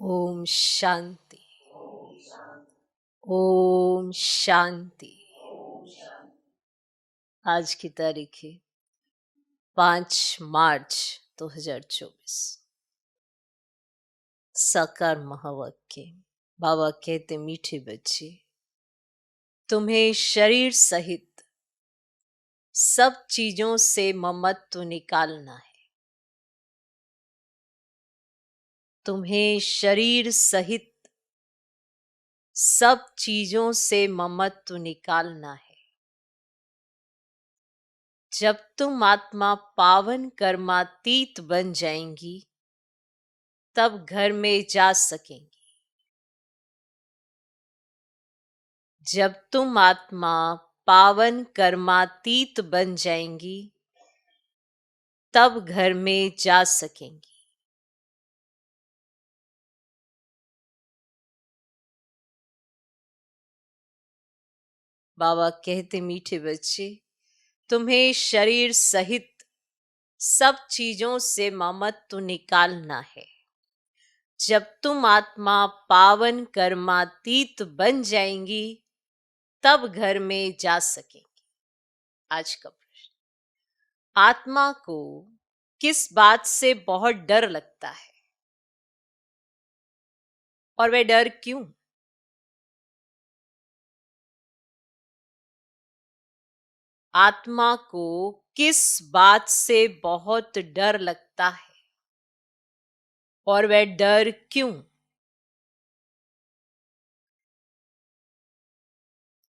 ओम शांति। ओम शांति। आज की तारीख है 5 मार्च 2024। साकार महावाक्य। बाबा कहते, मीठे बच्चे, तुम्हें शरीर सहित सब चीजों से ममत्व निकालना है। तुम्हें शरीर सहित सब चीजों से ममत्व निकालना है। जब तुम आत्मा पावन कर्मातीत बन जाएंगी तब घर में जा सकेंगी। जब तुम आत्मा पावन कर्मातीत बन जाएंगी तब घर में जा सकेंगी। बाबा कहते, मीठे बच्चे, तुम्हें शरीर सहित सब चीजों से ममत्व निकालना है। जब तुम आत्मा पावन कर्मातीत बन जाएंगी तब घर में जा सकेंगी। आज का प्रश्न, आत्मा को किस बात से बहुत डर लगता है और वह डर क्यों? आत्मा को किस बात से बहुत डर लगता है और वह डर क्यों?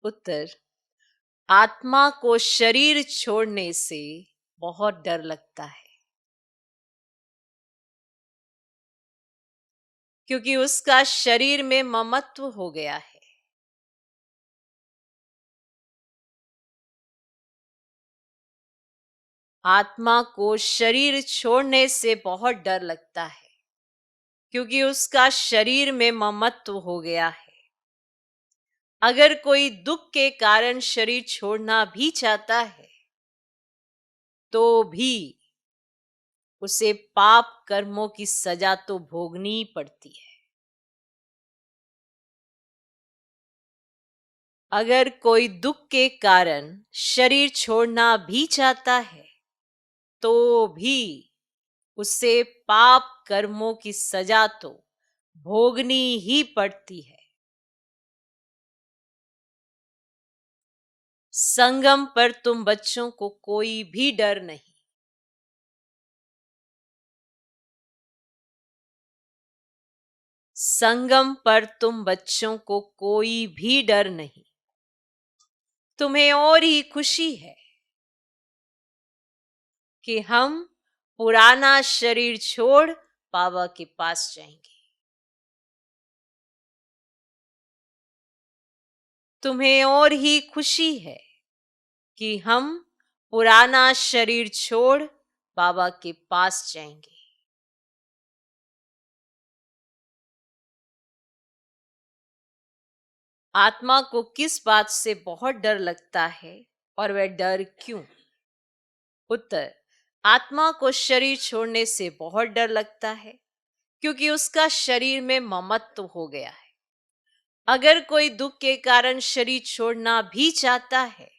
उत्तर, आत्मा को शरीर छोड़ने से बहुत डर लगता है क्योंकि उसका शरीर में ममत्व हो गया है। आत्मा को शरीर छोड़ने से बहुत डर लगता है क्योंकि उसका शरीर में ममत्व हो गया है। अगर कोई दुख के कारण शरीर छोड़ना भी चाहता है तो भी उसे पाप कर्मों की सजा तो भोगनी ही पड़ती है। अगर कोई दुख के कारण शरीर छोड़ना भी चाहता है तो भी उसे पाप कर्मों की सजा तो भोगनी ही पड़ती है। संगम पर तुम बच्चों को कोई भी डर नहीं। संगम पर तुम बच्चों को कोई भी डर नहीं। तुम्हें और ही खुशी है कि हम पुराना शरीर छोड़ बाबा के पास जाएंगे। तुम्हें और ही खुशी है कि हम पुराना शरीर छोड़ बाबा के पास जाएंगे। आत्मा को किस बात से बहुत डर लगता है और वह डर क्यों? उत्तर, आत्मा को शरीर छोड़ने से बहुत डर लगता है क्योंकि उसका शरीर में ममत्व हो गया है। अगर कोई दुख के कारण शरीर छोड़ना भी चाहता है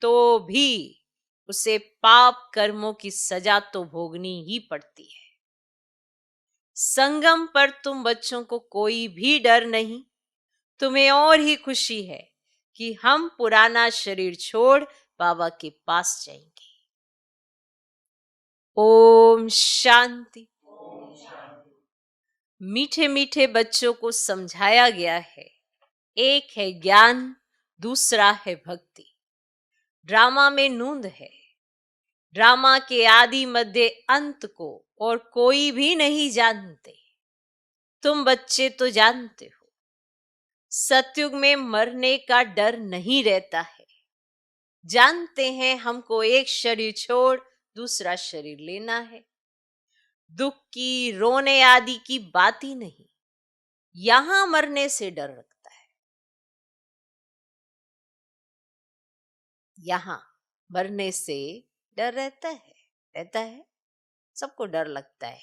तो भी उसे पाप कर्मों की सजा तो भोगनी ही पड़ती है। संगम पर तुम बच्चों को कोई भी डर नहीं। तुम्हें और ही खुशी है कि हम पुराना शरीर छोड़ बाबा के पास जाएंगे। ओम शांति। मीठे मीठे बच्चों को समझाया गया है, एक है ज्ञान, दूसरा है भक्ति। ड्रामा में नूंद है। ड्रामा के आदि मध्य अंत को और कोई भी नहीं जानते। तुम बच्चे तो जानते हो। सतयुग में मरने का डर नहीं रहता है। जानते हैं हमको एक शरीर छोड़ दूसरा शरीर लेना है। दुख की, रोने आदि की बात ही नहीं। यहां मरने से डर लगता है। यहां मरने से डर रहता है। सबको डर लगता है।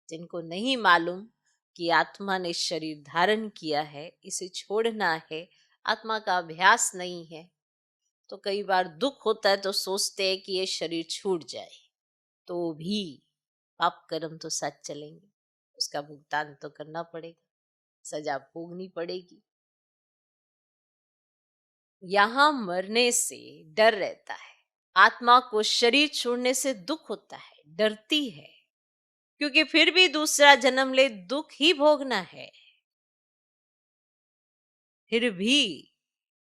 जिनको नहीं मालूम कि आत्मा ने शरीर धारण किया है, इसे छोड़ना है, आत्मा का अभ्यास नहीं है, तो कई बार दुख होता है तो सोचते हैं कि ये शरीर छूट जाए, तो भी पाप कर्म तो साथ चलेंगे, उसका भुगतान तो करना पड़ेगा, सजा भोगनी पड़ेगी। यहाँ मरने से डर रहता है, आत्मा को शरीर छोड़ने से दुख होता है, डरती है, क्योंकि फिर भी दूसरा जन्म ले दुख ही भोगना है। फिर भी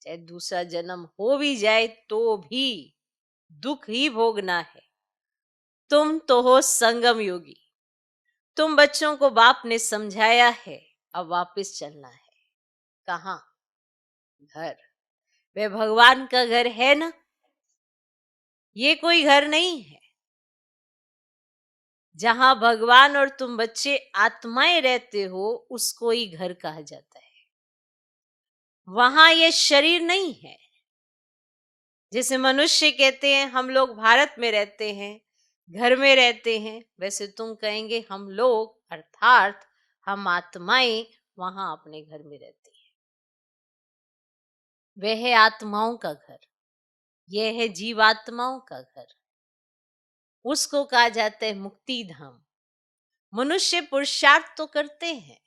चाहे दूसरा जन्म हो भी जाए तो भी दुख ही भोगना है। तुम तो हो संगम योगी, तुम बच्चों को बाप ने समझाया है, अब वापस चलना है। कहाँ? घर। वे भगवान का घर है ना, ये कोई घर नहीं है। जहां भगवान और तुम बच्चे आत्माएं रहते हो, उसको ही घर कहा जाता है। वहां ये शरीर नहीं है। जैसे मनुष्य कहते हैं हम लोग भारत में रहते हैं, घर में रहते हैं, वैसे तुम कहेंगे हम लोग अर्थात हम आत्माएं वहां अपने घर में रहते हैं। वह है आत्माओं का घर, यह है जीवात्माओं का घर, उसको कहा जाता है मुक्ति धाम। मनुष्य पुरुषार्थ तो करते हैं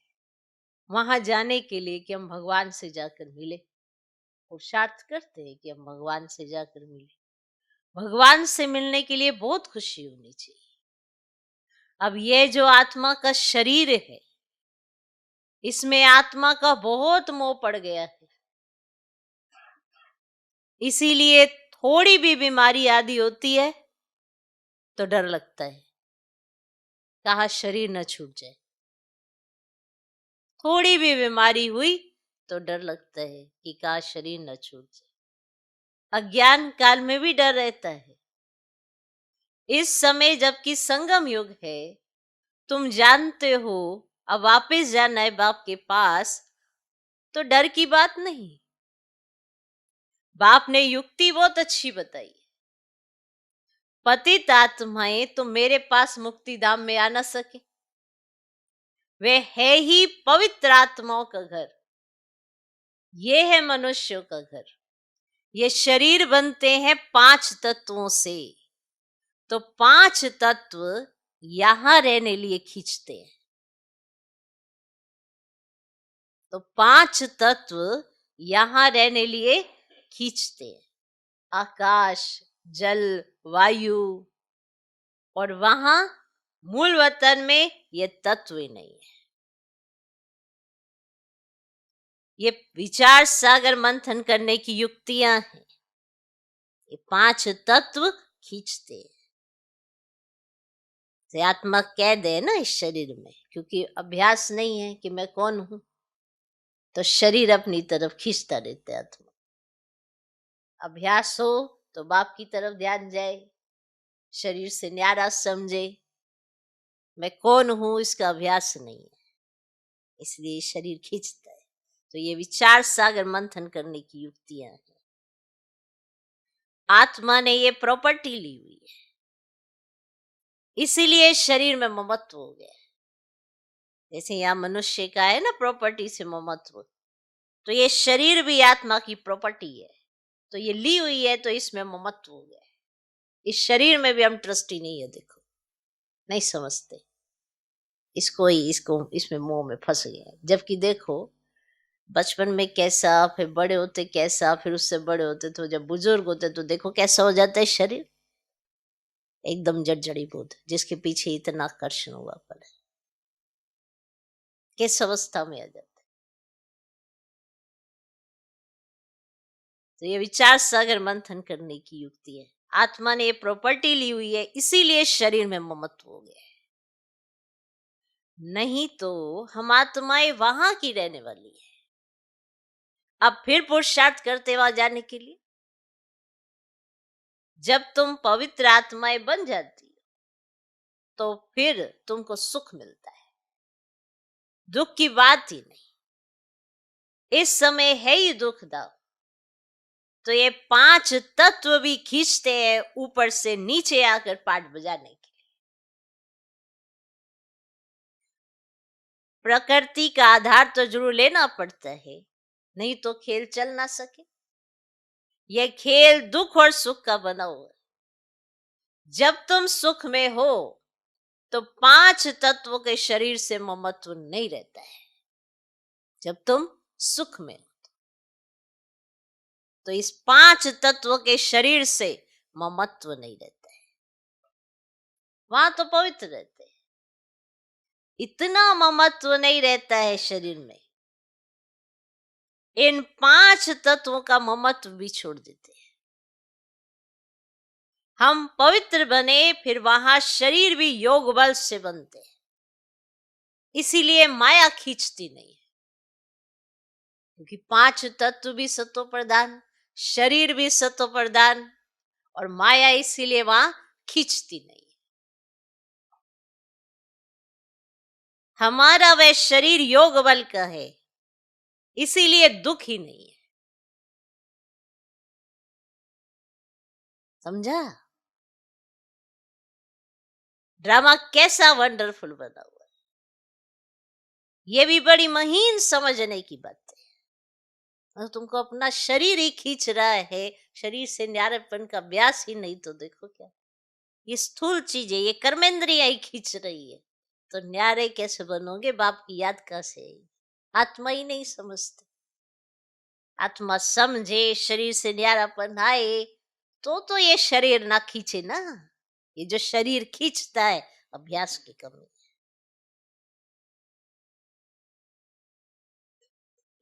वहां जाने के लिए कि हम भगवान से जाकर मिले, पुरुषार्थ करते हैं कि हम भगवान से जाकर मिले। भगवान से मिलने के लिए बहुत खुशी होनी चाहिए। अब ये जो आत्मा का शरीर है, इसमें आत्मा का बहुत मोह पड़ गया है, इसीलिए थोड़ी भी बीमारी आदि होती है तो डर लगता है, कहा शरीर न छूट जाए। थोड़ी भी बीमारी हुई तो डर लगता है कि कहा शरीर न छूट जाए। अज्ञान काल में भी डर रहता है। इस समय जबकि संगम युग है, तुम जानते हो अब वापस जाना है बाप के पास, तो डर की बात नहीं। बाप ने युक्ति बहुत अच्छी बताई। पतित आत्माएं तो मेरे पास मुक्ति धाम में आ न सके, वे है ही पवित्र आत्माओं का घर। ये है मनुष्यों का घर। ये शरीर बनते हैं 5 तत्वों से, तो 5 तत्व यहां रहने लिए खींचते हैं। तो 5 तत्व यहां रहने लिए खींचते हैं, आकाश, जल, वायु, और वहां मूल वतन में ये तत्व ही नहीं है। ये विचार सागर मंथन करने की युक्तियां हैं। ये 5 तत्व खींचते हैं। से आत्मा कैद है ना इस शरीर में, क्योंकि अभ्यास नहीं है कि मैं कौन हूं, तो शरीर अपनी तरफ खींचता रहता है। आत्मा अभ्यास हो तो बाप की तरफ ध्यान जाए, शरीर से न्यारा समझे, मैं कौन हूं इसका अभ्यास नहीं है, इसलिए शरीर खींचता है। तो ये विचार सागर मंथन करने की युक्तियां हैं। आत्मा ने ये प्रॉपर्टी ली हुई है, इसीलिए शरीर में ममत्व हो गया। जैसे यहाँ मनुष्य का है ना प्रॉपर्टी से ममत्व, तो ये शरीर भी आत्मा की प्रॉपर्टी है, तो ये ली हुई है तो इसमें ममत्व हो गया। इस शरीर में भी हम ट्रस्टी नहीं है, देखो नहीं समझते इसको ही, इसको इसमें मोह में फंस गए। जबकि देखो बचपन में कैसा, फिर बड़े होते कैसा, फिर उससे बड़े होते तो जब बुजुर्ग होते तो देखो कैसा हो जाता है शरीर, एकदम जड़जड़ी बोध, जिसके पीछे इतना आकर्षण हुआ पड़ा है, किस अवस्था में आ जाता है। तो ये विचार सागर मंथन करने की युक्ति है। आत्मा ने ये प्रॉपर्टी ली हुई है, इसीलिए शरीर में ममत्व हो गया है। नहीं तो हम आत्माएं वहां की रहने वाली है। अब फिर पुरुषार्थ करते वहां जाने के लिए। जब तुम पवित्र आत्माएं बन जाती हो तो फिर तुमको सुख मिलता है, दुख की बात ही नहीं। इस समय है ही दुख दाव, तो ये 5 तत्व भी खींचते हैं ऊपर से नीचे आकर पाठ बजाने के लिए। प्रकृति का आधार तो जरूर लेना पड़ता है, नहीं तो खेल चल ना सके। यह खेल दुख और सुख का बना हुआ है। जब तुम सुख में हो तो पांच तत्वों के शरीर से ममत्व नहीं रहता है। जब तुम सुख में हो तो इस पांच तत्वों के शरीर से ममत्व नहीं रहता है, वहां तो पवित्र रहते हैं। इतना ममत्व नहीं रहता है शरीर में, इन पांच तत्वों का ममत्व भी छोड़ देते हैं। हम पवित्र बने, फिर वहां शरीर भी योग बल से बनते हैं। इसीलिए माया खींचती नहीं है, क्योंकि पांच तत्व भी सत्व प्रधान, शरीर भी सत्व प्रधान, और माया इसीलिए वहां खींचती नहीं है। हमारा वह शरीर योग बल का है, इसीलिए दुख ही नहीं है। समझा? ड्रामा कैसा वंडरफुल बना हुआ है, ये भी बड़ी महीन समझने की बात है। और तुमको अपना शरीर ही खींच रहा है, शरीर से न्यारेपन का अभ्यास ही नहीं, तो देखो क्या ये स्थूल चीज है, ये कर्मेंद्रियां ही खींच रही है, तो न्यारे कैसे बनोगे? बाप की याद कैसे आई? आत्मा ही नहीं समझते। आत्मा समझे, शरीर से न्यारापन आए, तो ये शरीर ना खींचे ना। ये जो शरीर खींचता है, अभ्यास की कमी।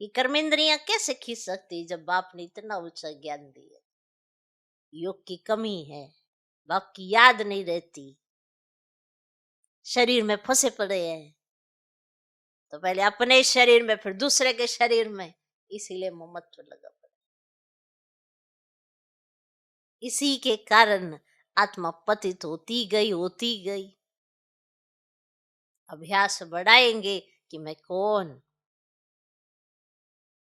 ये कर्मेंद्रियां कैसे खींच सकती जब बाप ने इतना ऊंचा ज्ञान दिया? योग की कमी है, बाप की याद नहीं रहती, शरीर में फंसे पड़े हैं, तो पहले अपने शरीर में फिर दूसरे के शरीर में, इसीलिए ममत्व लगा पड़ा। इसी के कारण आत्मा पतित होती गई। अभ्यास बढ़ाएंगे कि मैं कौन,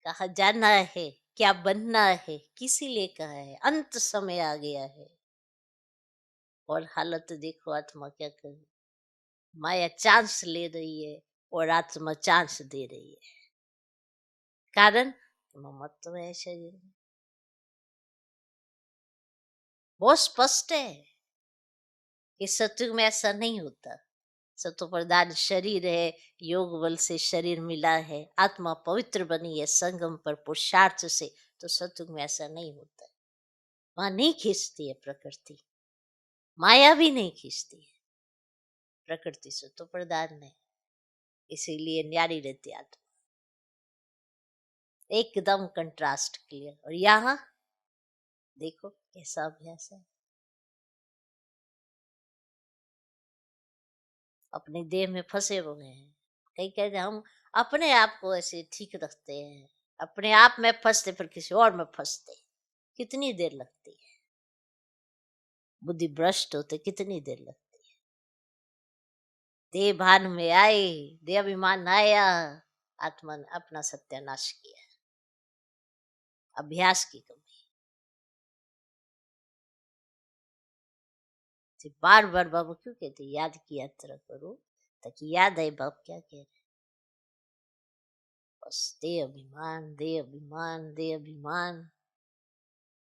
कहा जाना है, क्या बनना है, किसी लिए कहा है, अंत समय आ गया है। और हालत देखो आत्मा क्या कर रही, माया चांस ले रही है और आत्मा चांस दे रही है। कारण ममत्व है शरीर में, बहुत स्पष्ट है कि सत्युग में ऐसा नहीं होता। सत्व प्रधान शरीर है, योग बल से शरीर मिला है, आत्मा पवित्र बनी है संगम पर पुरुषार्थ से, तो सत्युग में ऐसा नहीं होता। वहां नहीं खींचती है प्रकृति, माया भी नहीं खींचती है, प्रकृति सत्व प्रधान है, इसीलिए न्यारी रहती आत्मा। एकदम कंट्रास्ट क्लियर। और यहाँ देखो कैसा अभ्यास है, अपने देह में फंसे हुए हैं। कई कहते हैं हम अपने आप को ऐसे ठीक रखते हैं, अपने आप में फंसते फिर किसी और में फंसते। कितनी देर लगती है, बुद्धि भ्रष्ट होते कितनी देर लगती है। देह भान में आए, देह अभिमान आया, आत्मा ने अपना सत्यानाश किया। अभ्यास की कमी। बार बार बाबू क्यों कहते याद की यात्रा करो, ताकि याद आए बाप क्या कह रहे। बस देह अभिमान, देह अभिमान, देह अभिमान।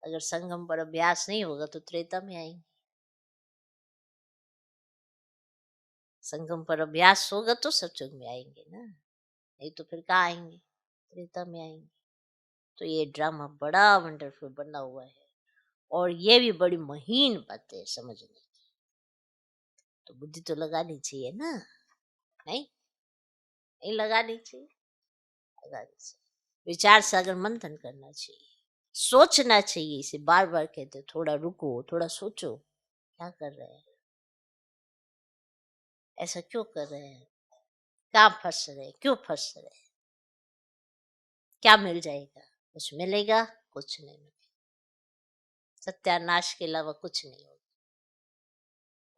अगर संगम पर अभ्यास नहीं होगा तो त्रेता में आएंगे, संगम पर अभ्यास होगा तो सत्संग में आएंगे ना, नहीं तो फिर कहाँ आएंगे? त्रेता में आएंगे। तो ये ड्रामा बड़ा वंडरफुल बना हुआ है, और ये भी बड़ी महीन बात है समझने की। तो बुद्धि तो लगानी चाहिए ना, नहीं नहीं लगानी चाहिए, लगानी चाहिए। विचार सागर मंथन करना चाहिए, सोचना चाहिए। इसे बार बार कहते थोड़ा रुको, थोड़ा सोचो, क्या कर रहे हैं, ऐसा क्यों कर रहे हैं, कहाँ फंस रहे, क्यों फंस रहे, क्या मिल जाएगा? कुछ मिलेगा? कुछ नहीं मिलेगा, सत्यानाश के अलावा कुछ नहीं होगा,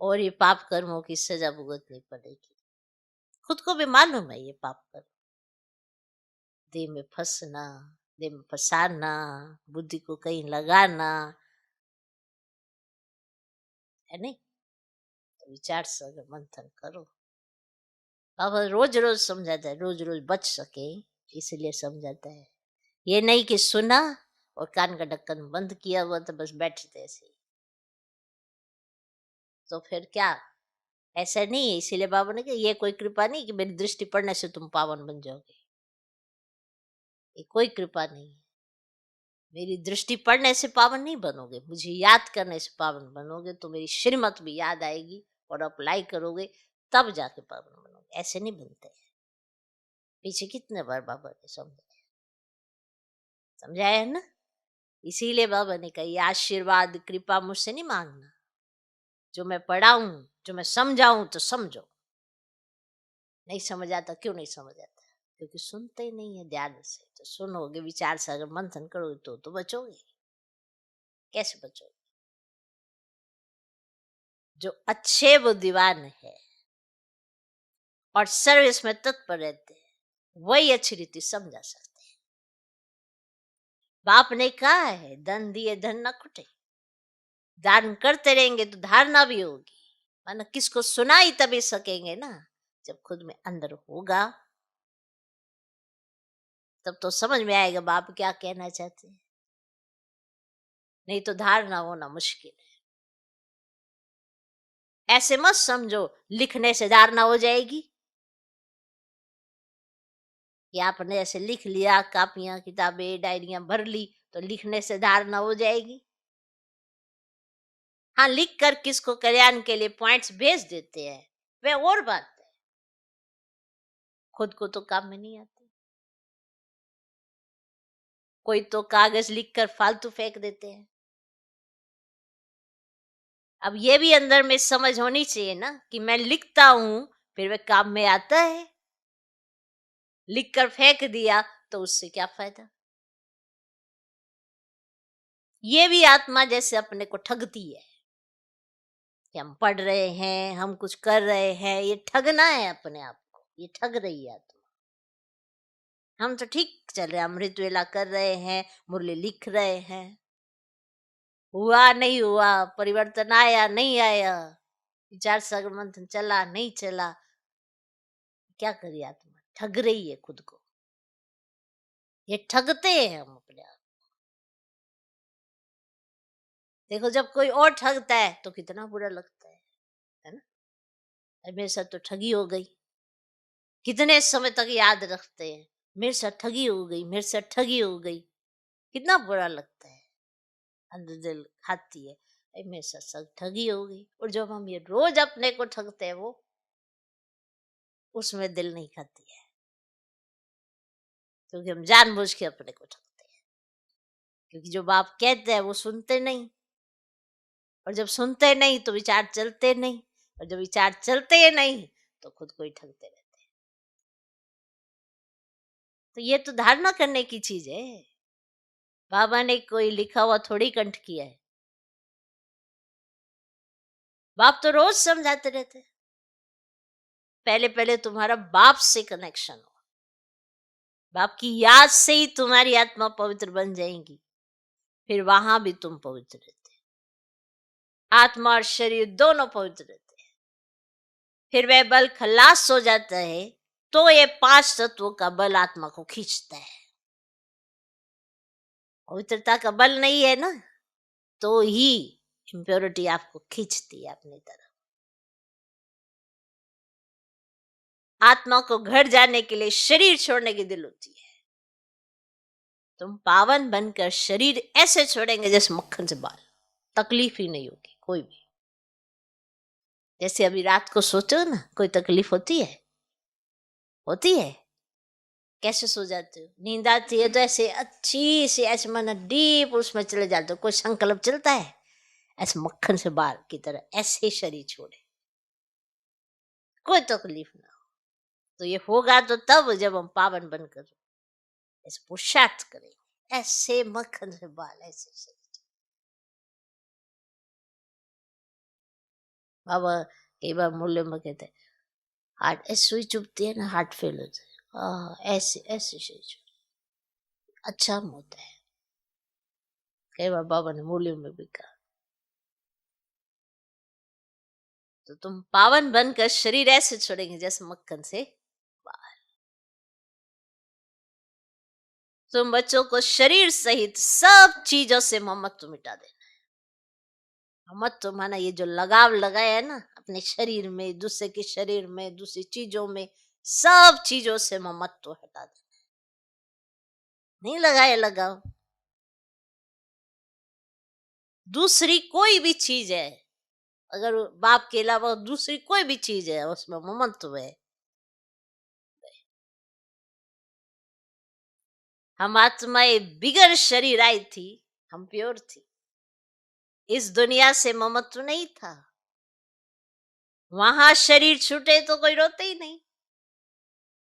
और ये पाप कर्मों की सजा भुगतनी पड़ेगी। खुद को भी मालूम है ये पाप कर्म, देह में फंसना, देह में फंसाना, बुद्धि को कहीं लगाना है नहीं। तो विचार से अगर मंथन करो बाबा रोज रोज समझाता है, रोज रोज बच सके इसलिए समझाता है। ये नहीं कि सुना और कान का ढक्कन बंद किया हुआ तो बस बैठते ऐसे ही। तो फिर क्या, ऐसा नहीं है। इसीलिए बाबा ने कहा ये कोई कृपा नहीं कि मेरी दृष्टि पड़ने से तुम पावन बन जाओगे, ये कोई कृपा नहीं है। मेरी दृष्टि पड़ने से पावन नहीं बनोगे, मुझे याद करने से पावन बनोगे। तो मेरी श्रीमत भी याद आएगी और अप्लाई करोगे, तब जाके पावन बनोगे, ऐसे नहीं बनते। पीछे कितने बार बाबा ने समझाया है ना। इसीलिए बाबा ने कहा ये आशीर्वाद कृपा मुझसे नहीं मांगना, जो मैं पढ़ाऊं, जो मैं समझाऊं तो समझो। नहीं समझ आता, क्यों नहीं समझ आता? क्योंकि सुनते ही नहीं है ध्यान से। तो सुनोगे, विचार से अगर मंथन करोगे तो बचोगे। कैसे बचोगे? जो अच्छे बुद्धिमान है और सर्विस में तत्पर रहते हैं, वही अच्छी रीति समझा सकते हैं। बाप ने कहा है धन दिए धन न खुटे। दान करते रहेंगे तो धारणा भी होगी, माना किसको सुनाई तभी सकेंगे ना, जब खुद में अंदर होगा तब तो समझ में आएगा बाप क्या कहना चाहते हैं। नहीं तो धारणा होना मुश्किल है। ऐसे मत समझो लिखने से धारणा हो जाएगी कि आपने ऐसे लिख लिया, कापियां किताबें डायरियां भर ली तो लिखने से धारणा हो जाएगी। हाँ, लिख कर किसको कल्याण के लिए पॉइंट्स भेज देते हैं वह और बात है, खुद को तो काम में नहीं आती। कोई तो कागज लिखकर फालतू फेंक देते हैं। अब ये भी अंदर में समझ होनी चाहिए ना कि मैं लिखता हूं फिर वह काम में आता है। लिख कर फेंक दिया तो उससे क्या फायदा? ये भी आत्मा जैसे अपने को ठगती है कि हम पढ़ रहे हैं, हम कुछ कर रहे हैं, ये ठगना है अपने आप को, ये ठग रही है आत्मा। हम तो ठीक चल रहे हैं, अमृत वेला कर रहे हैं, मुरली लिख रहे हैं, हुआ नहीं हुआ, परिवर्तन आया नहीं आया, विचार सागर मंथन चला नहीं चला, क्या करिए आत्मा ठग रही है खुद को। ये ठगते हैं हम अपने आप। देखो जब कोई और ठगता है तो कितना बुरा लगता है ना। मेरे साथ तो ठगी हो गई, कितने समय तक याद रखते हैं, मेरे साथ ठगी हो गई, मेरे साथ ठगी हो गई, कितना बुरा लगता है। अंदर दिल खाती है, मेरे साथ सब ठगी हो गई। और जब हम ये रोज अपने को ठगते हैं, वो उसमें दिल नहीं खाती है, क्योंकि हम जानबूझ के अपने को ठगते हैं। क्योंकि जो बाप कहते हैं वो सुनते नहीं, और जब सुनते नहीं तो विचार चलते नहीं, और जब विचार चलते नहीं तो खुद को ही ठगते रहते हैं। तो ये तो धारणा करने की चीज है। बाबा ने कोई लिखा हुआ थोड़ी कंठ किया है। बाप तो रोज समझाते रहते हैं, पहले पहले तुम्हारा बाप से कनेक्शन हो, बाप की याद से ही तुम्हारी आत्मा पवित्र बन जाएगी, फिर वहां भी तुम पवित्र रहते, आत्मा और शरीर दोनों पवित्र रहते हैं। फिर वह बल खलास हो जाता है तो ये 5 तत्वों का बल आत्मा को खींचता है। पवित्रता का बल नहीं है ना, तो ही इम्प्योरिटी आपको खींचती है अपनी तरफ। आत्मा को घर जाने के लिए शरीर छोड़ने की दिल होती है। तुम पावन बनकर शरीर ऐसे छोड़ेंगे जैसे मक्खन से बाल, तकलीफ ही नहीं होगी कोई भी। जैसे अभी रात को सोते हो ना, कोई तकलीफ होती है? होती है? कैसे सो जाते हो? नींद आती है तो ऐसे अच्छी से, ऐसे मन डीप उसमें चले जाते हो, कोई संकल्प चलता है ऐसे मक्खन से बाल की तरह ऐसे शरीर छोड़े, कोई तकलीफ ना हो। तो ये होगा तो तब जब हम पावन बनकर ऐसे पुरुषार्थ करेंगे, ऐसे मक्खन से बाल ऐसे शरीर। बाबा कई बार मूल्य में कहते हैं हार्ट ऐसे सुई चुभती है ना, हार्ट फेल होता है, ऐसे ऐसे शरीर अच्छा होता है। कई बार बाबा ने मूल्यों में भी कहा तो तुम पावन बनकर शरीर ऐसे छोड़ेंगे जैसे मक्खन से बाहर। तुम बच्चों को शरीर सहित सब चीजों से ममत्व मिटा देना। ममत्व माना ये जो लगाव लगाया है ना अपने शरीर में, दूसरे के शरीर में, दूसरी चीजों में, सब चीजों से ममत्व हटा देना। नहीं लगाए लगाव। दूसरी कोई भी चीज है, अगर बाप के अलावा दूसरी कोई भी चीज है उसमें ममत्व है। हम आत्माएं बिगर शरीर आई थी, हम प्योर थी। इस दुनिया से ममत्व नहीं था। वहां शरीर छूटे तो कोई रोते ही नहीं,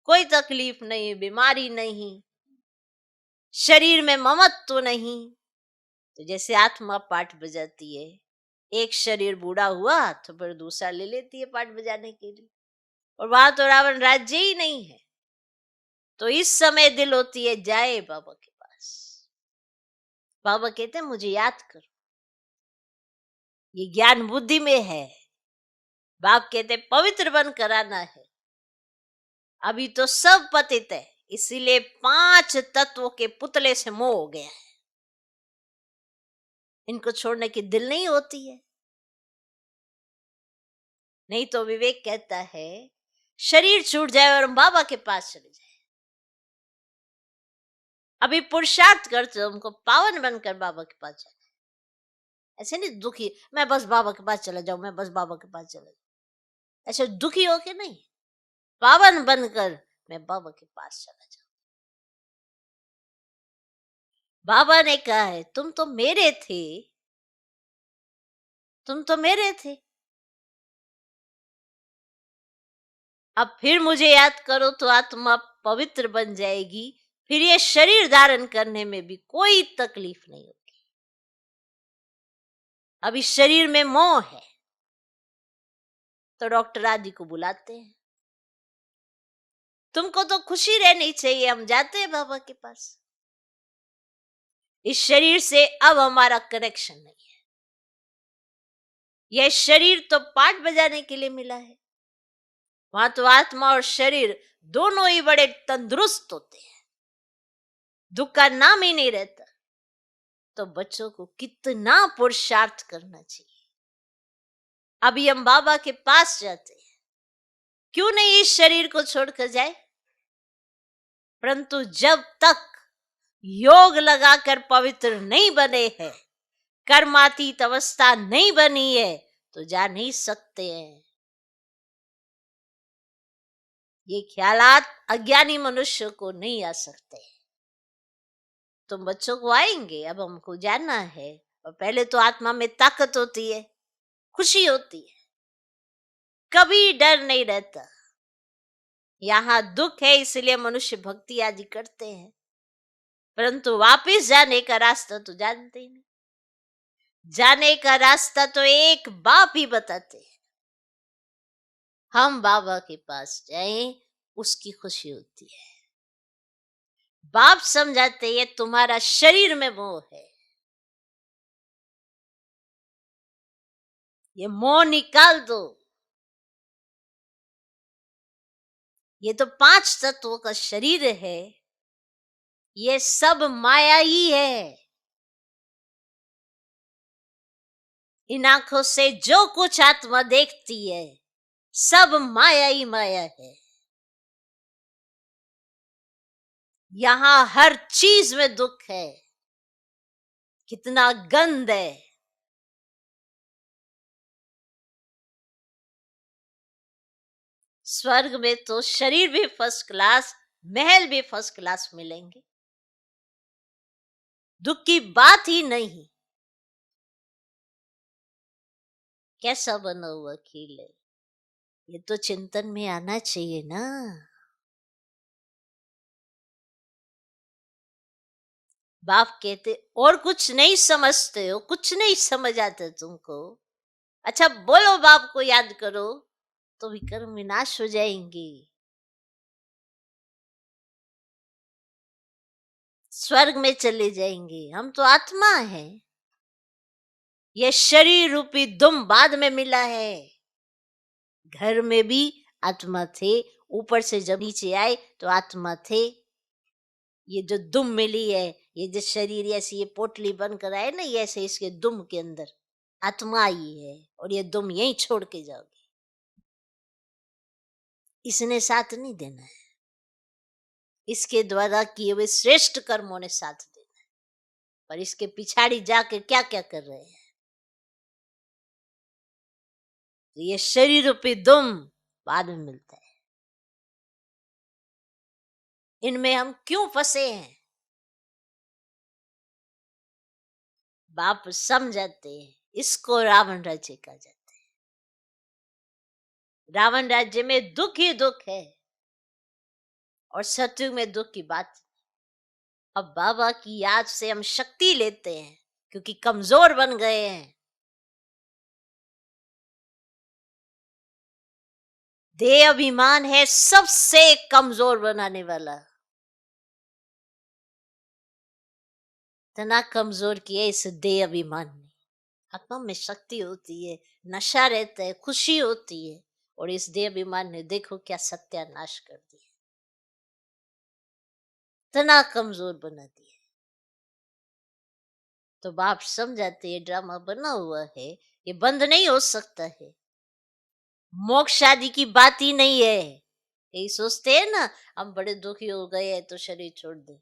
कोई तकलीफ नहीं, बीमारी नहीं, शरीर में ममत्व नहीं। तो जैसे आत्मा पाठ बजाती है, एक शरीर बूढ़ा हुआ तो फिर दूसरा ले लेती है पाठ बजाने के लिए, और वहां तो रावण राज्य ही नहीं है। तो इस समय दिल होती है जाए बाबा के पास। बाबा कहते हैं मुझे याद करो, ये ज्ञान बुद्धि में है। बाप कहते पवित्र बन कराना है। अभी तो सब पतित है, इसीलिए 5 तत्वों के पुतले से मोह हो गया है। इनको छोड़ने की दिल नहीं होती है। नहीं तो विवेक कहता है शरीर छूट जाए और हम बाबा के पास चले जाए। अभी पुरुषार्थ करते हो हमको पावन बनकर बाबा के पास जाए। ऐसे नहीं दुखी मैं बस बाबा के पास चला जाऊं, मैं बस बाबा के पास चला जाऊं, ऐसे दुखी होके नहीं, पावन बनकर मैं बाबा के पास चला जाऊं। बाबा ने कहा है तुम तो मेरे थे, तुम तो मेरे थे, अब फिर मुझे याद करो तो आत्मा पवित्र बन जाएगी। फिर ये शरीर धारण करने में भी कोई तकलीफ नहीं होगी। अभी शरीर में मोह है तो डॉक्टर आदि को बुलाते हैं, तुमको तो खुशी रहनी चाहिए, हम जाते हैं बाबा के पास। इस शरीर से अब हमारा कनेक्शन नहीं है। यह शरीर तो पाठ बजाने के लिए मिला है, वहां तो आत्मा और शरीर दोनों ही बड़े तंदुरुस्त होते हैं, दुख का नाम ही नहीं रहता। तो बच्चों को कितना पुरुषार्थ करना चाहिए। अभी हम बाबा के पास जाते हैं, क्यों नहीं इस शरीर को छोड़कर जाए। परंतु जब तक योग लगाकर पवित्र नहीं बने हैं, कर्मातीत अवस्था नहीं बनी है, तो जा नहीं सकते हैं। ये ख्यालात अज्ञानी मनुष्य को नहीं आ सकते। तुम बच्चों को आएंगे, अब हमको जानना है। और पहले तो आत्मा में ताकत होती है, खुशी होती है, कभी डर नहीं रहता। यहाँ दुख है इसलिए मनुष्य भक्ति आदि करते हैं, परंतु वापिस जाने का रास्ता तो जानते ही नहीं। जाने का रास्ता तो एक बाप ही बताते हैं। हम बाबा के पास जाएं, उसकी खुशी होती है। बाप समझाते ये तुम्हारा शरीर में मोह है, ये मोह निकाल दो। ये तो 5 तत्वों का शरीर है, ये सब माया ही है। इन आंखों से जो कुछ आत्मा देखती है सब माया ही माया है। यहां हर चीज में दुख है, कितना गंद है। स्वर्ग में तो शरीर भी फर्स्ट क्लास, महल भी फर्स्ट क्लास मिलेंगे, दुख की बात ही नहीं। कैसा बना हुआ खेल है, ये तो चिंतन में आना चाहिए ना। बाप कहते और कुछ नहीं समझते हो, कुछ नहीं समझ आता तुमको। अच्छा बोलो बाप को याद करो तो विकर्म विनाश हो जाएंगे। स्वर्ग में चले जाएंगे। हम तो आत्मा है, यह शरीर रूपी दुम बाद में मिला है। घर में भी आत्मा थे, ऊपर से जब नीचे आए तो आत्मा थे। ये जो दुम मिली है, ये जो शरीर ऐसी ये पोटली बनकर आए ना, ये ऐसे इसके दुम के अंदर आत्मा आई है और ये दुम यहीं छोड़ के जाओगे। इसने साथ नहीं देना है, इसके द्वारा किए हुए श्रेष्ठ कर्मों ने साथ देना है। पर इसके पिछाड़ी जाके क्या क्या कर रहे हैं, ये शरीर रूपी दुम बाद में मिलता है। इनमें हम क्यों फंसे हैं? बाप समझाते हैं, इसको रावण राज्य कहा जाता है। रावण राज्य में दुख ही दुख है और सतयुग में दुख की बात। अब बाबा की याद से हम शक्ति लेते हैं क्योंकि कमजोर बन गए हैं। देह अभिमान है सबसे कमजोर बनाने वाला। इतना कमजोर किया इस देह अभिमान ने। आत्मा में शक्ति होती है, नशा रहता है, खुशी होती है, और इस देह अभिमान ने देखो क्या सत्यानाश कर दिया, इतना कमजोर बना दिया। तो बाप समझाते ये ड्रामा बना हुआ है, ये बंद नहीं हो सकता है। मोक्ष आदि की बात ही नहीं है। यही सोचते हैं ना, हम बड़े दुखी हो गए हैं तो शरीर छोड़ दे,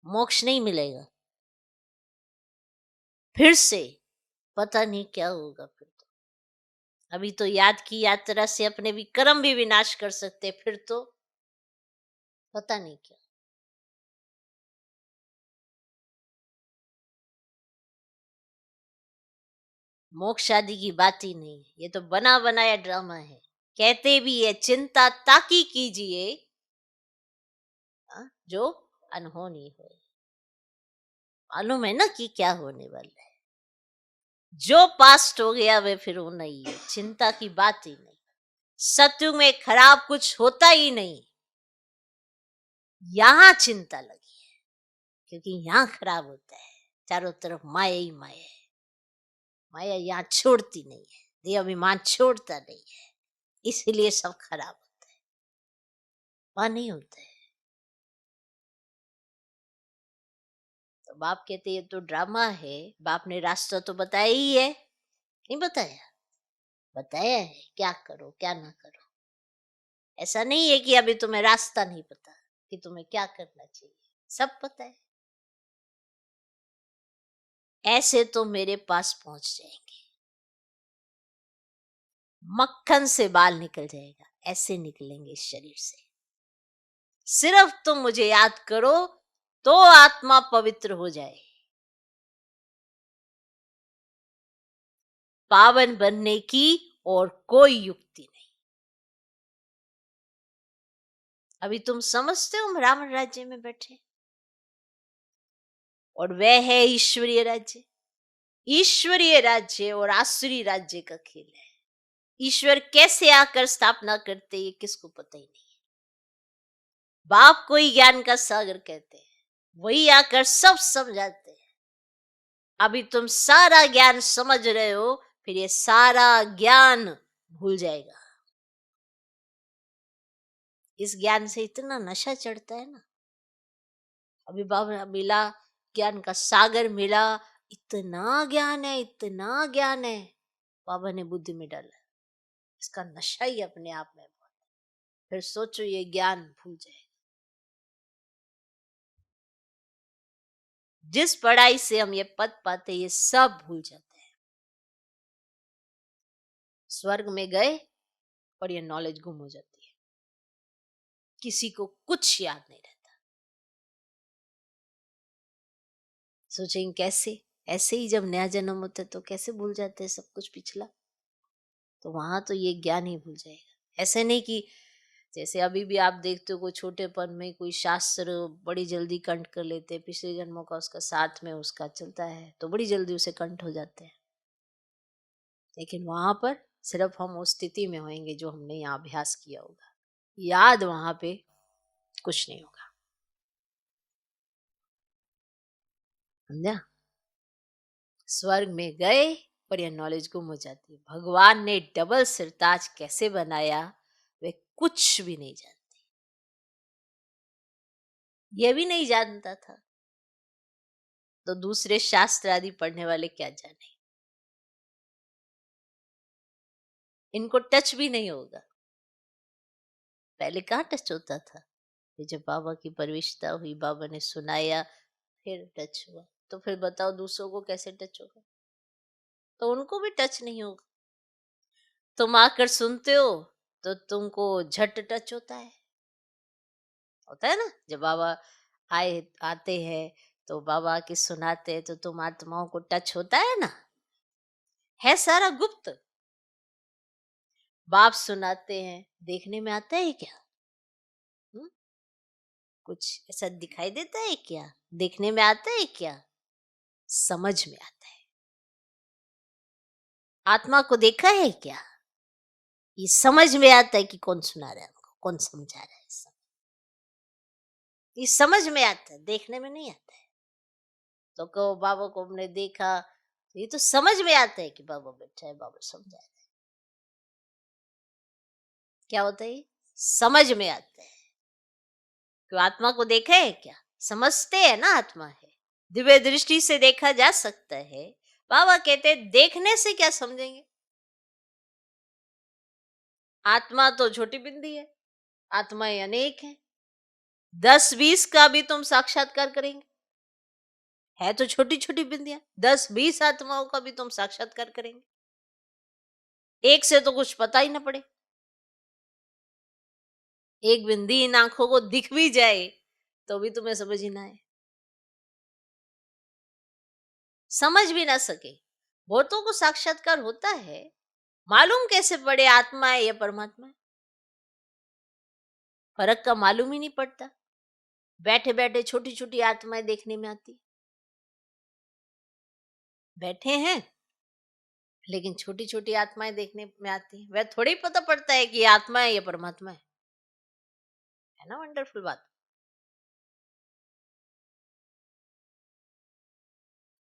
मोक्ष नहीं मिलेगा। फिर से पता नहीं क्या होगा। फिर तो अभी तो याद की यात्रा से अपने भी कर्म भी विनाश कर सकते, फिर तो पता नहीं क्या। मोक्ष आदि की बात ही नहीं है, ये तो बना बनाया ड्रामा है। कहते भी है चिंता ताकी कीजिए जो अनहोनी हो। मालूम है ना कि क्या होने वाला है। जो पास्ट हो गया वे फिर होना ही है, चिंता की बात ही नहीं। सत्युग में खराब कुछ होता ही नहीं, यहां चिंता लगी है क्योंकि यहां खराब होता है। चारों तरफ माया ही माया है। माया यहाँ छोड़ती नहीं है, देह अभिमान छोड़ता नहीं है, इसलिए सब खराब होता है, वहां नहीं होता है। तो बाप कहते ये तो ड्रामा है। बाप ने रास्ता तो बताया ही है, नहीं बताया? बताया है क्या करो क्या ना करो। ऐसा नहीं है कि अभी तुम्हें रास्ता नहीं पता कि तुम्हें क्या करना चाहिए, सब पता है। ऐसे तो मेरे पास पहुंच जाएंगे, मक्खन से बाल निकल जाएगा, ऐसे निकलेंगे इस शरीर से। सिर्फ तुम मुझे याद करो तो आत्मा पवित्र हो जाए। पावन बनने की और कोई युक्ति नहीं। अभी तुम समझते हो हम रावण राज्य में बैठे, और वह है ईश्वरीय राज्य। ईश्वरीय राज्य और आसुरी राज्य का खेल है। ईश्वर कैसे आकर स्थापना करते ये किसको पता ही नहीं है। बाप को ही ज्ञान का सागर कहते हैं, वही आकर सब समझाते हैं। अभी तुम सारा ज्ञान समझ रहे हो, फिर ये सारा ज्ञान भूल जाएगा। इस ज्ञान से इतना नशा चढ़ता है ना। अभी बाबा मिला, ज्ञान का सागर मिला, इतना ज्ञान है, इतना ज्ञान है, बाबा ने बुद्धि में डाला। इसका नशा ही अपने आप में बहुत है। फिर सोचो ये ज्ञान भूल जाए। जिस पढ़ाई से हम ये पद पाते ये सब भूल जाते हैं। स्वर्ग में गए और ये नॉलेज गुम हो जाती है, किसी को कुछ याद नहीं रहता। सोचेंगे कैसे? ऐसे ही जब नया जन्म होता है तो कैसे भूल जाते हैं सब कुछ पिछला। तो वहां तो ये ज्ञान ही भूल जाएगा। ऐसे नहीं कि जैसे अभी भी आप देखते हो कोई छोटेपन में कोई शास्त्र बड़ी जल्दी कंठ कर लेते हैं, पिछले जन्मों का उसका साथ में उसका चलता है तो बड़ी जल्दी उसे कंठ हो जाते हैं। लेकिन वहां पर सिर्फ हम उस स्थिति में होंगे जो हमने यहाँ अभ्यास किया होगा, याद वहां पे कुछ नहीं होगा। समझा? स्वर्ग में गए और यह नॉलेज गुम हो जाती है। भगवान ने डबल सिरताज कैसे बनाया वे कुछ भी नहीं जानते, यह भी नहीं जानता था, तो दूसरे शास्त्र आदि पढ़ने वाले क्या जाने, इनको टच भी नहीं होगा। पहले कहाँ टच होता था, ये जब बाबा की परविशता हुई, बाबा ने सुनाया, फिर टच हुआ। तो फिर बताओ दूसरों को कैसे टच होगा, तो उनको भी टच नहीं होगा। तुम आकर सुनते हो तो तुमको झट टच होता है ना, जब बाबा आते हैं तो बाबा आके सुनाते हैं तो तुम आत्माओं को टच होता है ना, है सारा गुप्त। बाप सुनाते हैं, देखने में आता है क्या? हुँ? कुछ ऐसा दिखाई देता है क्या? देखने में आता है क्या? समझ में आता है। आत्मा को देखा है क्या? ये समझ में आता है कि कौन सुना रहा है हमको, कौन समझा रहा है। ये समझ में आता है, देखने में नहीं आता है। तो कहो बाबा को हमने देखा, तो ये तो समझ में आता है कि बाबा बैठा है, बाबा समझा रहा है। क्या होता है? समझ में आता है। क्यों आत्मा को देखा है क्या? समझते हैं ना, आत्मा है, दिव्य दृष्टि से देखा जा सकता है। बाबा कहते हैं देखने से क्या समझेंगे, आत्मा तो छोटी बिंदी है, आत्माएं अनेक है। 10-20 का भी तुम साक्षात्कार करेंगे, है तो छोटी छोटी बिंदियां, 10-20 आत्माओं का भी तुम साक्षात्कार करेंगे, एक से तो कुछ पता ही ना पड़े। एक बिंदी इन आंखों को दिख भी जाए तो भी तुम्हें समझ ही ना आए, समझ भी ना सके। बहुतों को साक्षात्कार होता है, मालूम कैसे पड़े आत्मा है या परमात्मा है? फर्क का मालूम ही नहीं पड़ता। बैठे बैठे छोटी छोटी आत्माएं देखने में आती, बैठे हैं लेकिन छोटी छोटी आत्माएं देखने में आती हैं। वह थोड़ी पता पड़ता है कि ये आत्मा है या परमात्मा है ना। वंडरफुल बात।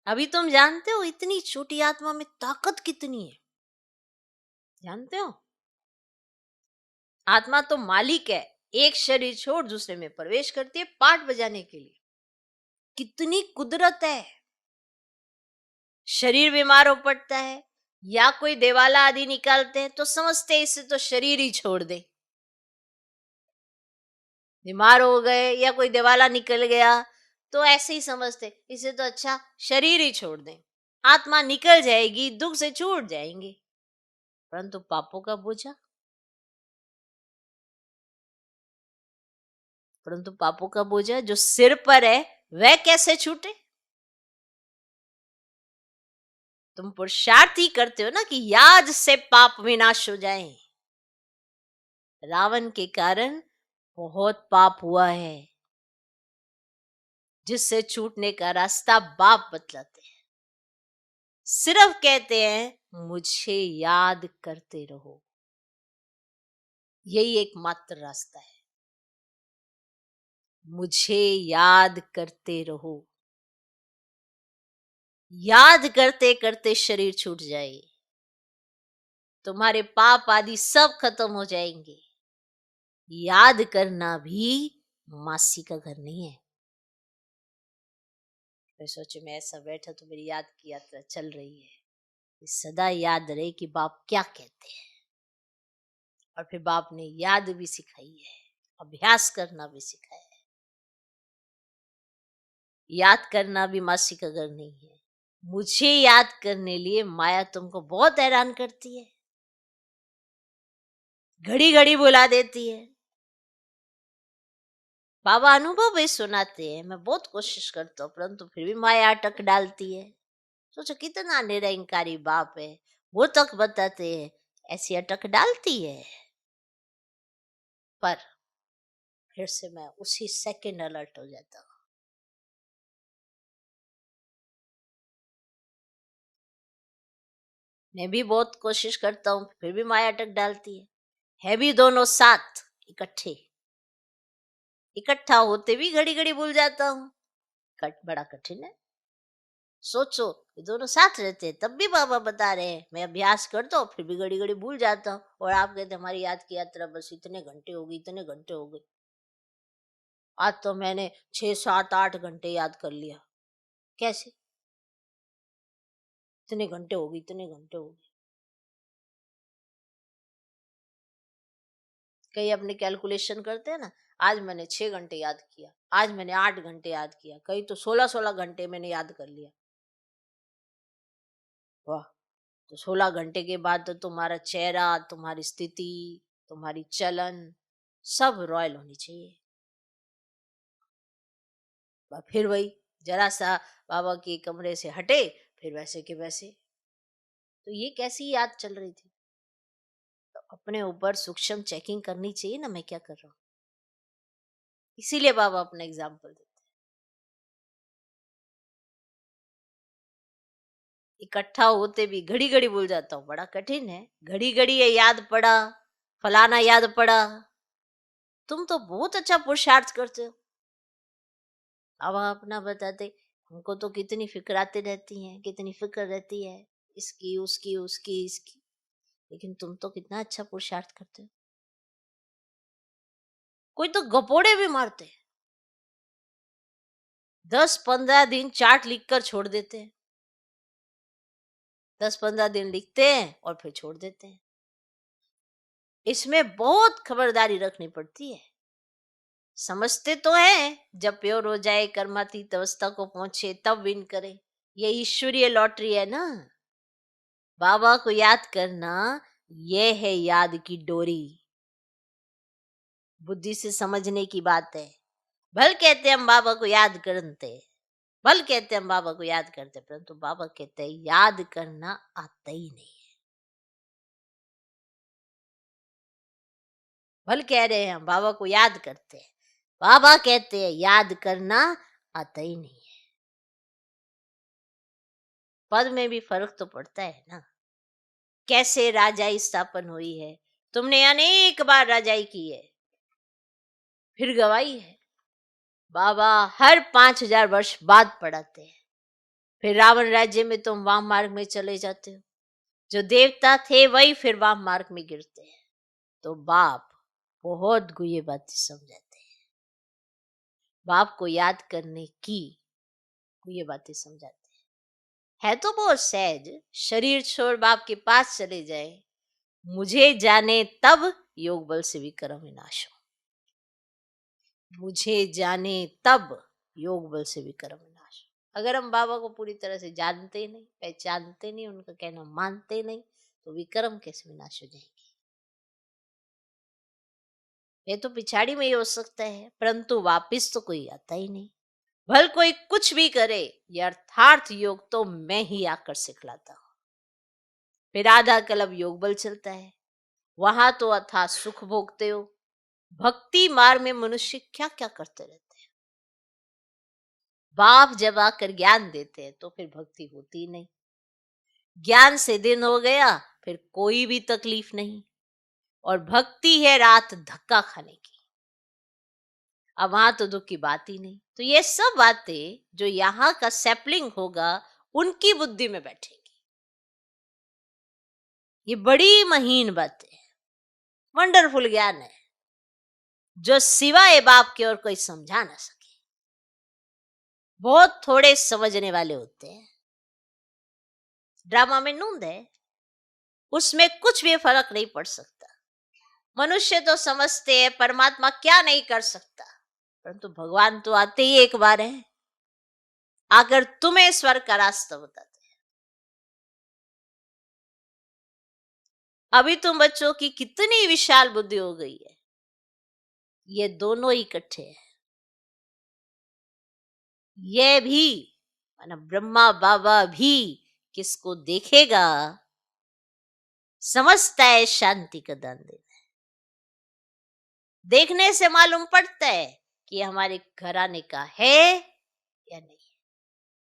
अभी तुम जानते हो इतनी छोटी आत्मा में ताकत कितनी है, जानते हो? आत्मा तो मालिक है, एक शरीर छोड़ दूसरे में प्रवेश करती है पाठ बजाने के लिए। कितनी कुदरत है। शरीर बीमार हो पड़ता है या कोई देवाला आदि निकालते हैं तो समझते हैं इसे तो शरीर ही छोड़ दे। बीमार हो गए या कोई देवाला निकल गया तो ऐसे ही समझते इसे तो अच्छा शरीर ही छोड़ दें, आत्मा निकल जाएगी, दुख से छूट जाएंगे। परंतु पापों का बोझा, परंतु पापों का बोझा जो सिर पर है वह कैसे छूटे? तुम पुरुषार्थ ही करते हो ना कि याद से पाप विनाश हो जाए। रावण के कारण बहुत पाप हुआ है, जिससे छूटने का रास्ता बाप बतलाते हैं। सिर्फ कहते हैं मुझे याद करते रहो, यही एकमात्र रास्ता है। मुझे याद करते रहो, याद करते करते शरीर छूट जाए, तुम्हारे पाप आदि सब खत्म हो जाएंगे। याद करना भी मासी का घर नहीं है। मैं सोचे मैं ऐसा बैठा तो मेरी याद की यात्रा चल रही है, सदा याद रहे कि बाप क्या कहते हैं। और फिर बाप ने याद भी सिखाई है, अभ्यास करना भी सिखाया है। याद करना भी मासी का घर नहीं है। मुझे याद करने लिए माया तुमको बहुत हैरान करती है, घड़ी घड़ी बुला देती है। बाबा अनुभव भी सुनाते हैं, मैं बहुत कोशिश करता हूँ परंतु फिर भी माया अटक डालती है। सोचो कितना निरंकारी बाप है, वो तक बताते हैं, ऐसी अटक डालती है। पर फिर से मैं उसी सेकंड अलर्ट हो जाता हूँ। मैं भी बहुत कोशिश करता हूँ फिर भी माया अटक डालती है भी दोनों साथ इकट्ठे, इकट्ठा होते भी घड़ी घड़ी भूल जाता हूँ। बड़ा कठिन है। सोचो, ये दोनों साथ रहते हैं, तब भी बाबा बता रहे हैं मैं अभ्यास करता हूँ, फिर भी घड़ी घड़ी भूल जाता हूँ, और आप कहते हैं, हमारी याद की यात्रा बस इतने घंटे हो गई, इतने घंटे हो गए। आज तो मैंने 6 7 8 घंटे याद कर लिया। कैसे? इतने घंटे हो गए, इतने घंटे हो गए। कई अपने कैलकुलेशन करते हैं ना, आज मैंने 6 घंटे याद किया, आज मैंने 8 घंटे याद किया, कई तो 16 16 घंटे मैंने याद कर लिया। वाह! तो 16 घंटे के बाद तो तुम्हारा चेहरा, तुम्हारी स्थिति, तुम्हारी चलन सब रॉयल होनी चाहिए। फिर वही, जरा सा बाबा के कमरे से हटे, फिर वैसे के वैसे। तो ये कैसी याद चल रही थी? तो अपने ऊपर सूक्ष्म चेकिंग करनी चाहिए ना, मैं क्या कर रहा हूँ। इसीलिए बाबा अपना एग्जाम्पल देते हैं। इकट्ठा होते भी घड़ी घड़ी भूल जाता हूँ, बड़ा कठिन है। घड़ी घड़ी ये याद पड़ा, फलाना याद पड़ा। तुम तो बहुत अच्छा पुरुषार्थ करते हो। अब आप अपना बताते, हमको तो कितनी फिक्र आती रहती हैं, कितनी फिक्र रहती है, इसकी उसकी उसकी इसकी, लेकिन तुम तो कितना अच्छा पुरुषार्थ करते हो। कोई तो गपोड़े भी मारते हैं, 10 15 दिन चार्ट लिख कर छोड़ देते हैं, 10 15 दिन लिखते हैं और फिर छोड़ देते हैं। इसमें बहुत खबरदारी रखनी पड़ती है। समझते तो हैं, जब प्योर हो जाए, कर्मातीत अवस्था को पहुंचे, तब विन करें। ये ईश्वरीय लॉटरी है ना। बाबा को याद करना, ये है याद की डोरी। बुद्धि से समझने की बात है। भल कहते हम बाबा को याद करते, भल कहते हम बाबा को याद करते, परंतु बाबा कहते हैं याद करना आता ही नहीं है। भल कह रहे हैं हम बाबा को याद करते हैं, बाबा कहते हैं याद करना आता ही नहीं है। पद में भी फर्क तो पड़ता है ना। कैसे राजाई स्थापन हुई है, तुमने अनेक बार राजाई की है, फिर गवाई है। बाबा हर 5000 वर्ष बाद पढ़ाते हैं। फिर रावण राज्य में तुम वाम मार्ग में चले जाते हो, जो देवता थे वही फिर वाम मार्ग में गिरते हैं। तो बाप बहुत गुये बातें समझाते हैं, बाप को याद करने की गुये बातें समझाते है। तो बहुत सहज, शरीर छोड़ बाप के पास चले जाए, मुझे जाने तब योग बल से विक्रम विनाश हो, मुझे जाने तब योग बल से विक्रम विनाश हो। अगर हम बाबा को पूरी तरह से जानते नहीं, पहचानते नहीं, उनका कहना मानते नहीं, तो विक्रम कैसे विनाश हो जाएंगे। ये तो पिछाड़ी में ही हो सकता है, परंतु वापिस तो कोई आता ही नहीं। भल कोई कुछ भी करे, यथार्थ योग तो मैं ही आकर सिखलाता हूँ। फिर आधा कलब योग बल चलता है, वहां तो अथा सुख भोगते हो। भक्ति मार्ग में मनुष्य क्या क्या करते रहते हैं। बाप जब आकर ज्ञान देते हैं तो फिर भक्ति होती ही नहीं। ज्ञान से दिन हो गया, फिर कोई भी तकलीफ नहीं, और भक्ति है रात धक्का खाने की। अब वहां तो दुख की बात ही नहीं। तो ये सब बातें जो यहाँ का सैपलिंग होगा, उनकी बुद्धि में बैठेगी। ये बड़ी महीन बातें, वंडरफुल ज्ञान है, जो सिवाय बाप के और कोई समझा ना सके। बहुत थोड़े समझने वाले होते हैं। ड्रामा में नूंद है, उसमें कुछ भी फर्क नहीं पड़ सकता। मनुष्य तो समझते हैं परमात्मा क्या नहीं कर सकता, परंतु भगवान तो आते ही एक बार है, आकर तुम्हें स्वर्ग का रास्ता बताते। अभी तुम बच्चों की कितनी विशाल बुद्धि हो गई है, ये दोनों इकट्ठे हैं। ये भी माना ब्रह्मा बाबा भी किसको देखेगा, समझता है शांति का दान देना। देखने से मालूम पड़ता है कि हमारे घराने का है या नहीं है।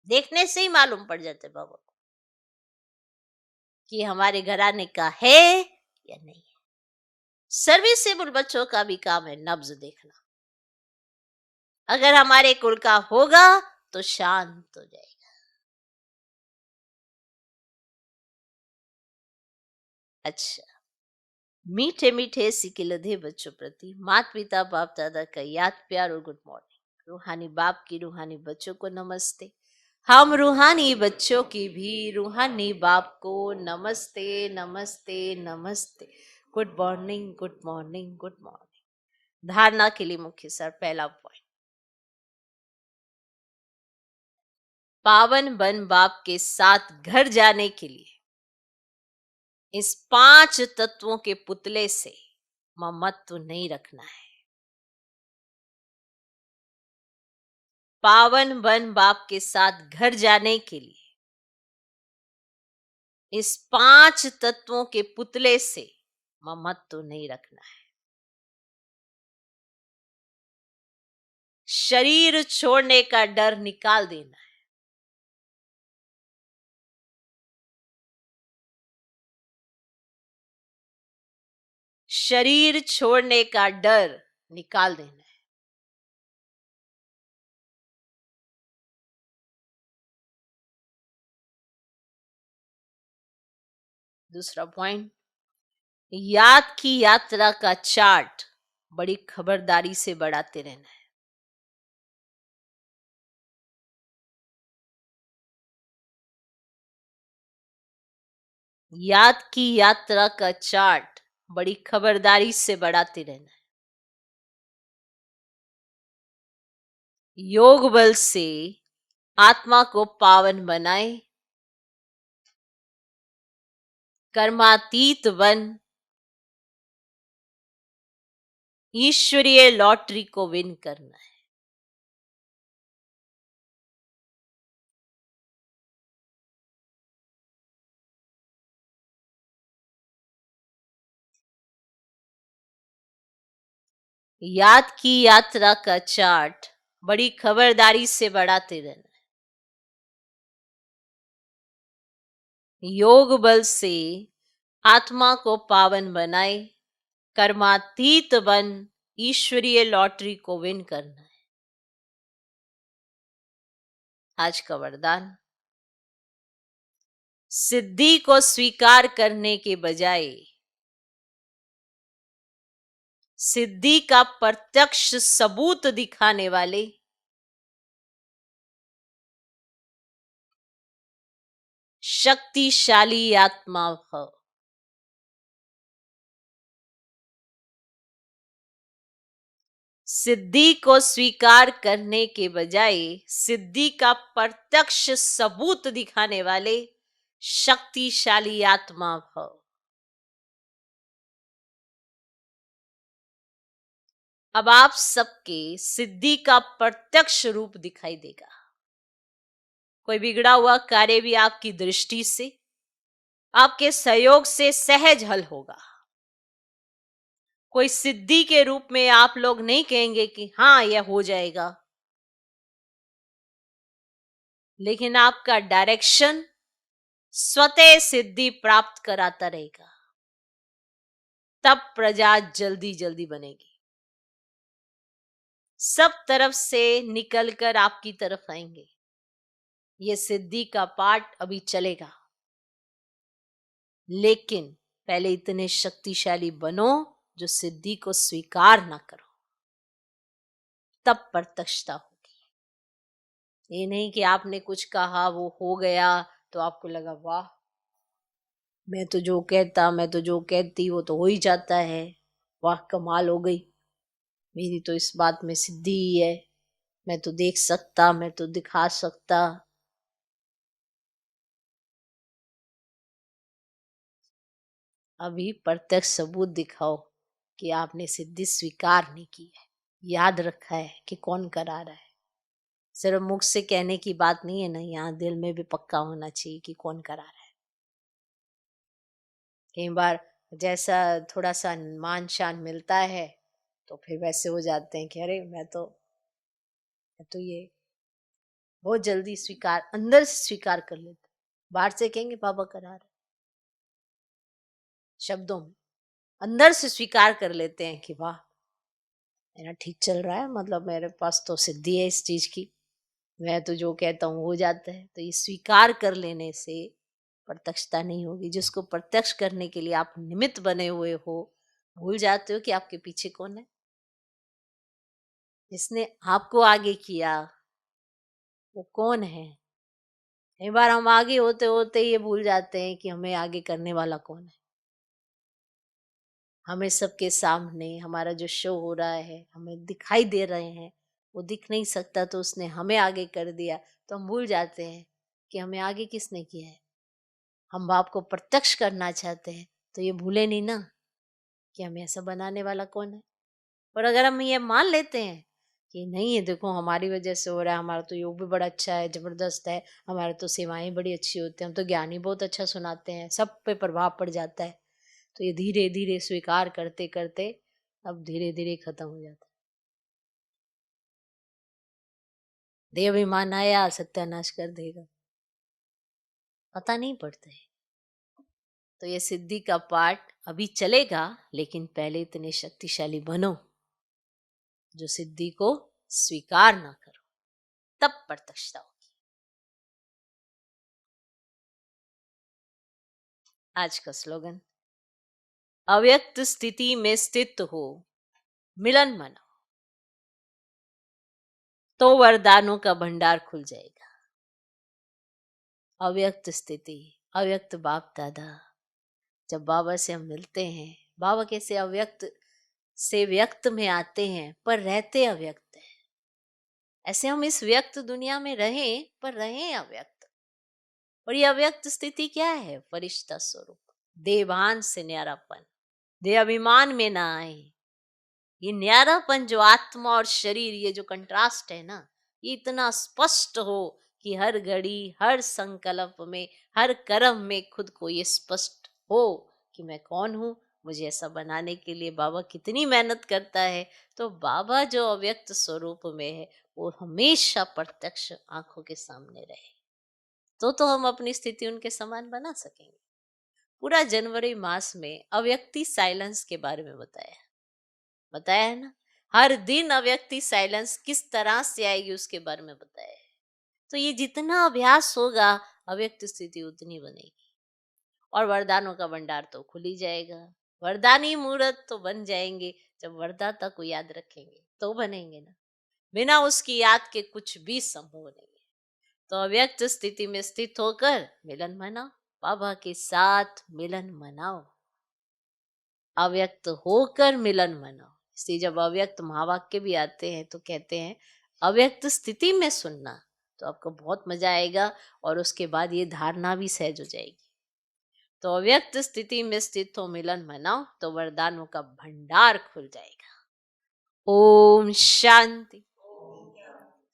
देखने से ही मालूम पड़ जाता है बाबा को कि हमारे घराने का है या नहीं है। सर्विसेबल बच्चों का भी काम है नब्ज देखना। अगर हमारे कुल का होगा तो शांत हो जाएगा, अच्छा, मीठे मीठे सिकिलधे बच्चों प्रति माता पिता बाप दादा का याद प्यार और गुड मॉर्निंग। रूहानी बाप की रूहानी बच्चों को नमस्ते। हम रूहानी बच्चों की भी रूहानी बाप को नमस्ते नमस्ते नमस्ते। Good morning good morning good morning. धारणा के लिए मुख्य सर पहला पॉइंट, पावन बन बाप के साथ घर जाने के लिए इस 5 तत्वों के पुतले से ममत्व नहीं रखना है। पावन बन बाप के साथ घर जाने के लिए इस 5 तत्वों के पुतले से ममत्व नहीं रखना है। शरीर छोड़ने का डर निकाल देना है। शरीर छोड़ने का डर निकाल देना है। दूसरा पॉइंट, याद की यात्रा का चार्ट बड़ी खबरदारी से बढ़ाते रहना है। याद की यात्रा का चार्ट बड़ी खबरदारी से बढ़ाते रहना है। योग बल से आत्मा को पावन बनाए, कर्मातीत बन ईश्वरीय लॉटरी को विन करना है। याद की यात्रा का चार्ट बड़ी खबरदारी से बढ़ाते रहना है। योग बल से आत्मा को पावन बनाए, कर्मातीत बन ईश्वरीय लॉटरी को विन करना है। आज का वरदान, सिद्धि को स्वीकार करने के बजाय सिद्धि का प्रत्यक्ष सबूत दिखाने वाले शक्तिशाली आत्मा हो। सिद्धि को स्वीकार करने के बजाय सिद्धि का प्रत्यक्ष सबूत दिखाने वाले शक्तिशाली आत्मा हो। अब आप सबके सिद्धि का प्रत्यक्ष रूप दिखाई देगा। कोई बिगड़ा हुआ कार्य भी आपकी दृष्टि से, आपके सहयोग से सहज हल होगा। कोई सिद्धि के रूप में आप लोग नहीं कहेंगे कि हाँ यह हो जाएगा, लेकिन आपका डायरेक्शन स्वतः सिद्धि प्राप्त कराता रहेगा। तब प्रजा जल्दी जल्दी बनेगी, सब तरफ से निकलकर आपकी तरफ आएंगे। ये सिद्धि का पाठ अभी चलेगा, लेकिन पहले इतने शक्तिशाली बनो जो सिद्धि को स्वीकार ना करो, तब प्रत्यक्षता होगी। ये नहीं कि आपने कुछ कहा वो हो गया तो आपको लगा वाह, मैं तो जो कहता मैं तो जो कहती वो तो हो ही जाता है, वाह कमाल हो गई, मेरी तो इस बात में सिद्धि ही है, मैं तो देख सकता, मैं तो दिखा सकता। अभी प्रत्यक्ष सबूत दिखाओ कि आपने सिद्धि स्वीकार नहीं की है, याद रखा है कि कौन करा रहा है। सिर्फ मुख से कहने की बात नहीं है ना, यहाँ दिल में भी पक्का होना चाहिए कि कौन करा रहा है। कई बार जैसा थोड़ा सा मान शान मिलता है तो फिर वैसे हो जाते हैं कि अरे मैं तो ये बहुत जल्दी स्वीकार, अंदर से स्वीकार कर लेते, बाहर से कहेंगे बाबा करा रहे, शब्दों में अंदर से स्वीकार कर लेते हैं कि वाह मेरा ठीक चल रहा है, मतलब मेरे पास तो सिद्धि है इस चीज की, मैं तो जो कहता हूँ हो जाता है। तो ये स्वीकार कर लेने से प्रत्यक्षता नहीं होगी। जिसको प्रत्यक्ष करने के लिए आप निमित्त बने हुए हो, भूल जाते हो कि आपके पीछे कौन है। जिसने आपको आगे किया वो कौन है। कई बार हम आगे होते होते ये भूल जाते हैं कि हमें आगे करने वाला कौन है। हमें सबके सामने हमारा जो शो हो रहा है, हमें दिखाई दे रहे हैं, वो दिख नहीं सकता तो उसने हमें आगे कर दिया। तो हम भूल जाते हैं कि हमें आगे किसने किया है। हम बाप को प्रत्यक्ष करना चाहते हैं तो ये भूले नहीं ना कि हमें ऐसा बनाने वाला कौन है। और अगर हम ये मान लेते हैं कि नहीं है, देखो हमारी वजह से हो रहा है, हमारा तो योग भी बड़ा अच्छा है, जबरदस्त है, हमारे तो सेवाएं बड़ी अच्छी होती हैं, हम तो ज्ञान ही बहुत अच्छा सुनाते हैं, सब पे प्रभाव पड़ जाता है, तो ये धीरे धीरे स्वीकार करते करते अब धीरे धीरे खत्म हो जाता है। देवाभिमान आया सत्यानाश कर देगा, पता नहीं पड़ता है। तो ये सिद्धि का पाठ अभी चलेगा, लेकिन पहले इतने शक्तिशाली बनो जो सिद्धि को स्वीकार ना करो, तब प्रत्यक्षता होगी। आज का स्लोगन, अव्यक्त स्थिति में स्थित हो, मिलन मनो, तो वरदानों का भंडार खुल जाएगा। अव्यक्त स्थिति, अव्यक्त बाप दादा, जब बाबा से हम मिलते हैं, बाबा कैसे अव्यक्त से व्यक्त में आते हैं पर रहते अव्यक्त हैं। ऐसे हम इस व्यक्त दुनिया में रहें पर रहें अव्यक्त। और ये अव्यक्त स्थिति क्या है? फरिश्ता स्वरूप, देवान से न्यारापन, देह अभिमान में ना आए। ये न्यारापन जो आत्मा और शरीर, ये जो कंट्रास्ट है ना, ये इतना स्पष्ट हो कि हर घड़ी, हर संकल्प में, हर कर्म में खुद को ये स्पष्ट हो कि मैं कौन हूँ। मुझे ऐसा बनाने के लिए बाबा कितनी मेहनत करता है। तो बाबा जो अव्यक्त स्वरूप में है वो हमेशा प्रत्यक्ष आंखों के सामने रहे, तो हम अपनी स्थिति उनके समान बना सकेंगे। पूरा जनवरी मास में अव्यक्ति साइलेंस के बारे में बताया है ना। हर दिन अव्यक्ति साइलेंस किस तरह से आएगी उसके बारे में बताया है। तो ये जितना अभ्यास होगा, अव्यक्त स्थिति उतनी बनेगी और वरदानों का भंडार तो खुल ही जाएगा। वरदानी मूर्त तो बन जाएंगे जब वरदाता को याद रखेंगे तो बनेंगे ना। बिना उसकी याद के कुछ भी संभव नहीं है। तो अव्यक्त स्थिति में स्थित होकर मिलन मनाओ, बाबा के साथ मिलन मनाओ, अव्यक्त होकर मिलन मनाओ। इसलिए जब अव्यक्त महावाक्य भी आते हैं तो कहते हैं अव्यक्त स्थिति में सुनना, तो आपको बहुत मजा आएगा और उसके बाद ये धारणा भी सहज हो जाएगी। तो अव्यक्त स्थिति में स्थित हो, मिलन मनाओ, तो वरदानों का भंडार खुल जाएगा। ओम शांति।